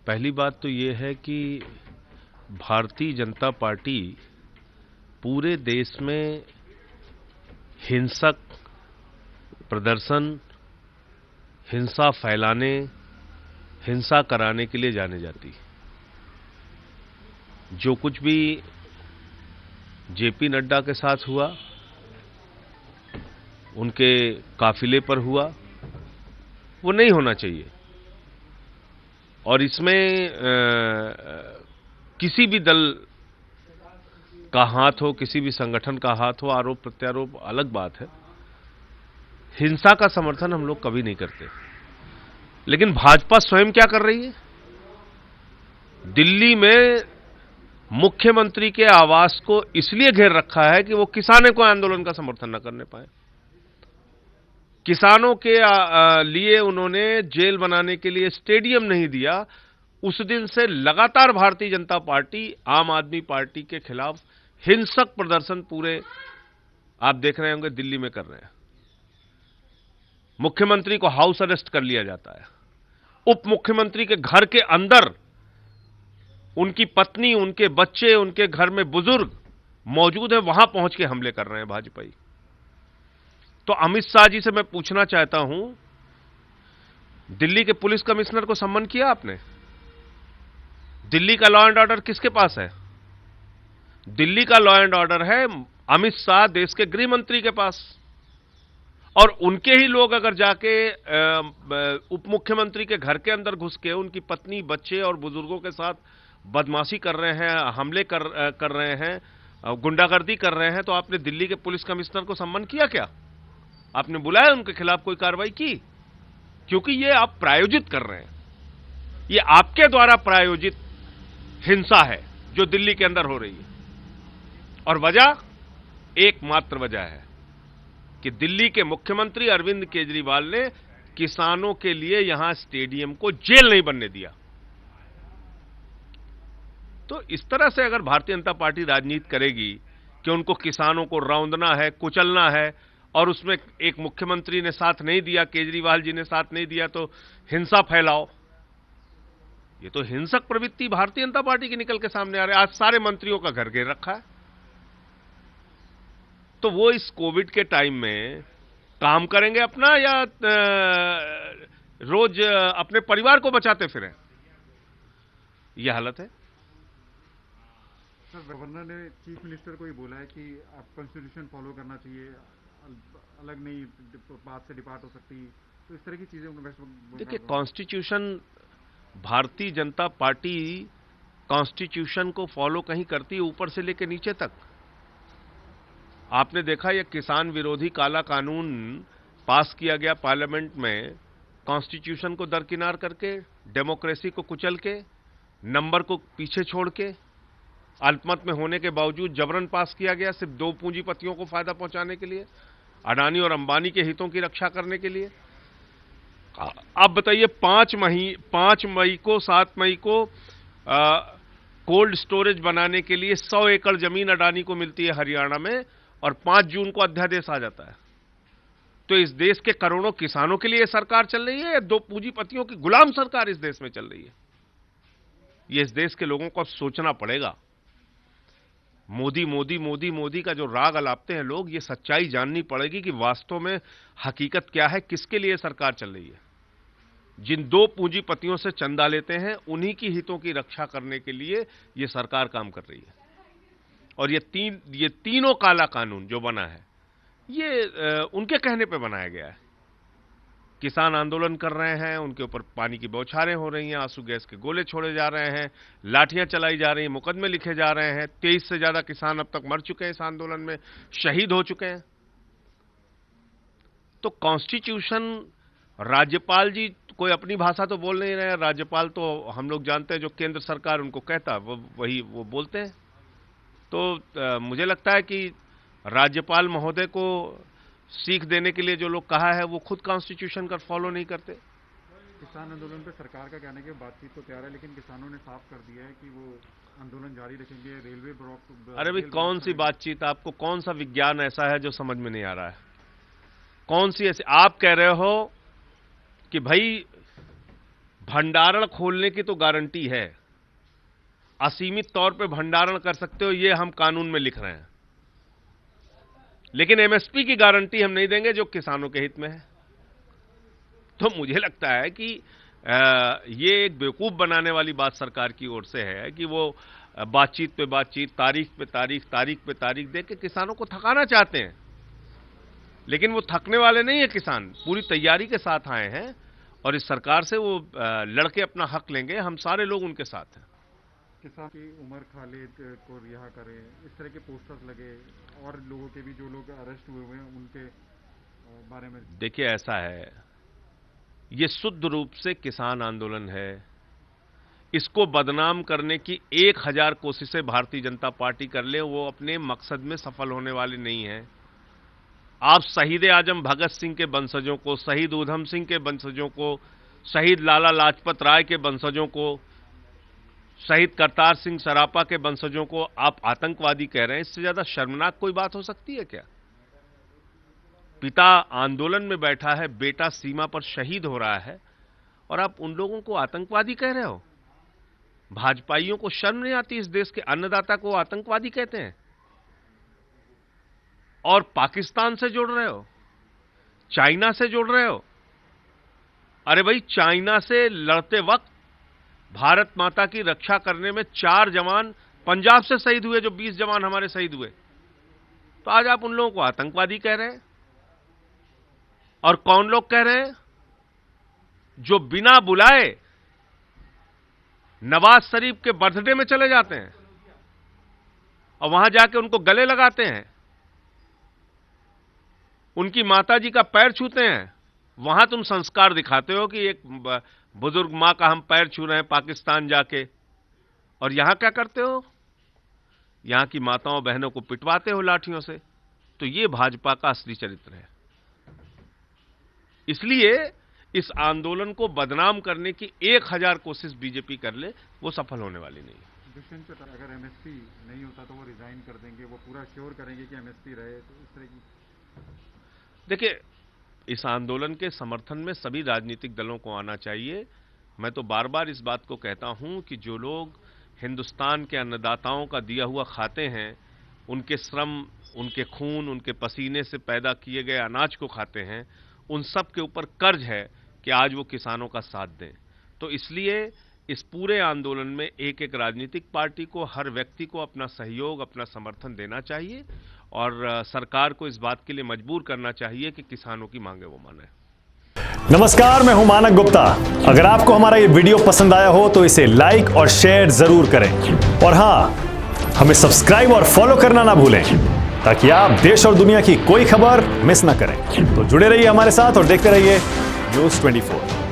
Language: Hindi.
पहली बात तो ये है कि भारतीय जनता पार्टी पूरे देश में हिंसक प्रदर्शन, हिंसा फैलाने, हिंसा कराने के लिए जाने जाती है। जो कुछ भी जेपी नड्डा के साथ हुआ, उनके काफिले पर हुआ, वो नहीं होना चाहिए। और इसमें किसी भी दल का हाथ हो, किसी भी संगठन का हाथ हो, आरोप प्रत्यारोप अलग बात है। हिंसा का समर्थन हम लोग कभी नहीं करते। लेकिन भाजपा स्वयं क्या कर रही है? दिल्ली में मुख्यमंत्री के आवास को इसलिए घेर रखा है कि वो किसानों को आंदोलन का समर्थन न करने पाए। किसानों के लिए उन्होंने जेल बनाने के लिए स्टेडियम नहीं दिया। उस दिन से लगातार भारतीय जनता पार्टी आम आदमी पार्टी के खिलाफ हिंसक प्रदर्शन पूरे आप देख रहे होंगे दिल्ली में कर रहे हैं। मुख्यमंत्री को हाउस अरेस्ट कर लिया जाता है। उप मुख्यमंत्री के घर के अंदर उनकी पत्नी, उनके बच्चे, उनके घर में बुजुर्ग मौजूद हैं, वहां पहुंच के हमले कर रहे हैं भाजपाई। तो अमित शाह जी से मैं पूछना चाहता हूं, दिल्ली के पुलिस कमिश्नर को सम्मन किया आपने? दिल्ली का लॉ एंड ऑर्डर किसके पास है? दिल्ली का लॉ एंड ऑर्डर है अमित शाह देश के गृह मंत्री के पास। और उनके ही लोग अगर जाके उप मुख्यमंत्री के घर के अंदर घुस के उनकी पत्नी, बच्चे और बुजुर्गों के साथ बदमाशी कर रहे हैं, हमले कर रहे हैं, गुंडागर्दी कर रहे हैं, तो आपने दिल्ली के पुलिस कमिश्नर को सम्मन किया क्या? आपने बुलाया उनके खिलाफ कोई कार्रवाई की? क्योंकि ये आप प्रायोजित कर रहे हैं। ये आपके द्वारा प्रायोजित हिंसा है जो दिल्ली के अंदर हो रही है। और वजह एकमात्र वजह है कि दिल्ली के मुख्यमंत्री अरविंद केजरीवाल ने किसानों के लिए यहां स्टेडियम को जेल नहीं बनने दिया। तो इस तरह से अगर भारतीय जनता पार्टी राजनीति करेगी कि उनको किसानों को रौंदना है, कुचलना है, और उसमें एक मुख्यमंत्री ने साथ नहीं दिया, केजरीवाल जी ने साथ नहीं दिया, तो हिंसा फैलाओ, ये तो हिंसक प्रवृत्ति भारतीय जनता पार्टी की निकल के सामने आ रही है। आज सारे मंत्रियों का घर घेर रखा है। तो वो इस कोविड के टाइम में काम करेंगे अपना, या रोज अपने परिवार को बचाते फिरें? यह हालत है। सर, गवर्नर ने चीफ मिनिस्टर को ही बोला है कि आप कॉन्स्टिट्यूशन फॉलो करना चाहिए, अलग नहीं बात से डिपार्ट हो सकती, तो इस तरह की चीजें। देखिए, constitution, Bharatiya Janata party constitution को फॉलो कहीं करती है ऊपर से लेकर नीचे तक। आपने देखा यह किसान विरोधी काला कानून पास किया गया पार्लियामेंट में, कॉन्स्टिट्यूशन को दरकिनार करके, डेमोक्रेसी को कुचल के, नंबर को पीछे छोड़ के, अल्पमत में होने के बावजूद जबरन पास किया गया, सिर्फ दो पूंजीपतियों को फायदा पहुंचाने के लिए, अडानी और अंबानी के हितों की रक्षा करने के लिए। आप बताइए, 5 मई को 7 मई को कोल्ड स्टोरेज बनाने के लिए 100 एकड़ जमीन अडानी को मिलती है हरियाणा में, और 5 जून को अध्यादेश आ जाता है। तो इस देश के करोड़ों किसानों के लिए सरकार चल रही है, या दो पूंजीपतियों की गुलाम सरकार इस देश में चल रही है? ये इस देश के लोगों को अब सोचना पड़ेगा। मोदी मोदी मोदी मोदी का जो राग अलापते हैं लोग, ये सच्चाई जाननी पड़ेगी कि वास्तव में हकीकत क्या है, किसके लिए सरकार चल रही है। जिन दो पूंजीपतियों से चंदा लेते हैं, उन्हीं की हितों की रक्षा करने के लिए ये सरकार काम कर रही है। और ये तीनों काला कानून जो बना है, ये उनके कहने पे बनाया गया है। किसान आंदोलन कर रहे हैं, उनके ऊपर पानी की बौछारें हो रही हैं, आंसू गैस के गोले छोड़े जा रहे हैं, लाठियां चलाई जा रही हैं, मुकदमे लिखे जा रहे हैं। 23 से ज्यादा किसान अब तक मर चुके हैं इस आंदोलन में, शहीद हो चुके हैं। तो कॉन्स्टिट्यूशन, राज्यपाल जी कोई अपनी भाषा तो बोल नहीं रहे हैं। राज्यपाल तो हम लोग जानते हैं, जो केंद्र सरकार उनको कहता है वही वो बोलते हैं। तो मुझे लगता है कि राज्यपाल महोदय को सीख देने के लिए जो लोग कहा है, वो खुद कॉन्स्टिट्यूशन का फॉलो नहीं करते। किसान आंदोलन पे सरकार का कहने के बातचीत तो तैयार है, लेकिन किसानों ने साफ कर दिया है कि वो आंदोलन जारी रखेंगे। Railway block. अरे भाई, कौन सी बातचीत? आपको कौन सा विज्ञान ऐसा है जो समझ में नहीं आ रहा है? कौन सी ऐसी आप कह रहे हो कि भाई भंडारण खोलने की तो गारंटी है, असीमित तौर पे भंडारण कर सकते हो, ये हम कानून में लिख रहे हैं, लेकिन एमएसपी की गारंटी हम नहीं देंगे जो किसानों के हित में है। तो मुझे लगता है कि ये एक बेवकूफ बनाने वाली बात सरकार की ओर से है कि वो बातचीत पे बातचीत, तारीख पे तारीख दे के किसानों को थकाना चाहते हैं, लेकिन वो थकने वाले नहीं है। किसान पूरी तैयारी के साथ आए हैं और इस सरकार से वो लड़के अपना हक लेंगे। हम सारे लोग उनके साथ हैं। किसान की उमर खालिद को रिहा करें, इस तरह के पोस्टर्स लगे, और लोगों के भी जो लोग अरेस्ट हुए हैं उनके बारे में। देखिए, ऐसा है, ये शुद्ध रूप से किसान आंदोलन है। इसको बदनाम करने की 1000 कोशिशें भारतीय जनता पार्टी कर ले, वो अपने मकसद में सफल होने वाली नहीं है। आप शहीद आजम भगत सिंह के वंशजों को, शहीद उधम सिंह के वंशजों को, शहीद लाला लाजपत राय के वंशजों को, शहीद करतार सिंह सरापा के वंशजों को आप आतंकवादी कह रहे हैं। इससे ज्यादा शर्मनाक कोई बात हो सकती है क्या? पिता आंदोलन में बैठा है, बेटा सीमा पर शहीद हो रहा है, और आप उन लोगों को आतंकवादी कह रहे हो। भाजपाइयों को शर्म नहीं आती? इस देश के अन्नदाता को आतंकवादी कहते हैं और पाकिस्तान से जोड़ रहे हो, चाइना से जोड़ रहे हो। अरे भाई, चाइना से लड़ते वक्त भारत माता की रक्षा करने में 4 जवान पंजाब से शहीद हुए, जो 20 जवान हमारे शहीद हुए। तो आज आप उन लोगों को आतंकवादी कह रहे हैं। और कौन लोग कह रहे हैं? जो बिना बुलाए नवाज शरीफ के बर्थडे में चले जाते हैं और वहां जाके उनको गले लगाते हैं, उनकी माताजी का पैर छूते हैं। वहां तुम संस्कार दिखाते हो कि एक बुजुर्ग मां का हम पैर छू रहे हैं पाकिस्तान जाके, और यहां क्या करते हो? यहां की माताओं बहनों को पिटवाते हो लाठियों से। तो ये भाजपा का असली चरित्र है। इसलिए इस आंदोलन को बदनाम करने की 1000 कोशिश बीजेपी कर ले, वो सफल होने वाली नहीं है। दुष्यंत चौटाला, अगर एमएसपी नहीं होता तो वो रिजाइन कर देंगे, वो पूरा श्योर करेंगे कि एमएसपी रहे, तो इस तरह की। देखिए, इस आंदोलन के समर्थन में सभी राजनीतिक दलों को आना चाहिए। मैं तो बार बार इस बात को कहता हूं कि जो लोग हिंदुस्तान के अन्नदाताओं का दिया हुआ खाते हैं, उनके श्रम, उनके खून, उनके पसीने से पैदा किए गए अनाज को खाते हैं, उन सब के ऊपर कर्ज है कि आज वो किसानों का साथ दें। तो इसलिए इस पूरे आंदोलन में एक एक राजनीतिक पार्टी को, हर व्यक्ति को अपना सहयोग, अपना समर्थन देना चाहिए और सरकार को इस बात के लिए मजबूर करना चाहिए कि किसानों की मांगे वो माने। नमस्कार, मैं हूं मानक गुप्ता। अगर आपको हमारा ये वीडियो पसंद आया हो तो इसे लाइक और शेयर जरूर करें, और हां, हमें सब्सक्राइब और फॉलो करना ना भूलें ताकि आप देश और दुनिया की कोई खबर मिस ना करें। तो जुड़े रहिए हमारे साथ और देखते रहिए न्यूज़ 24।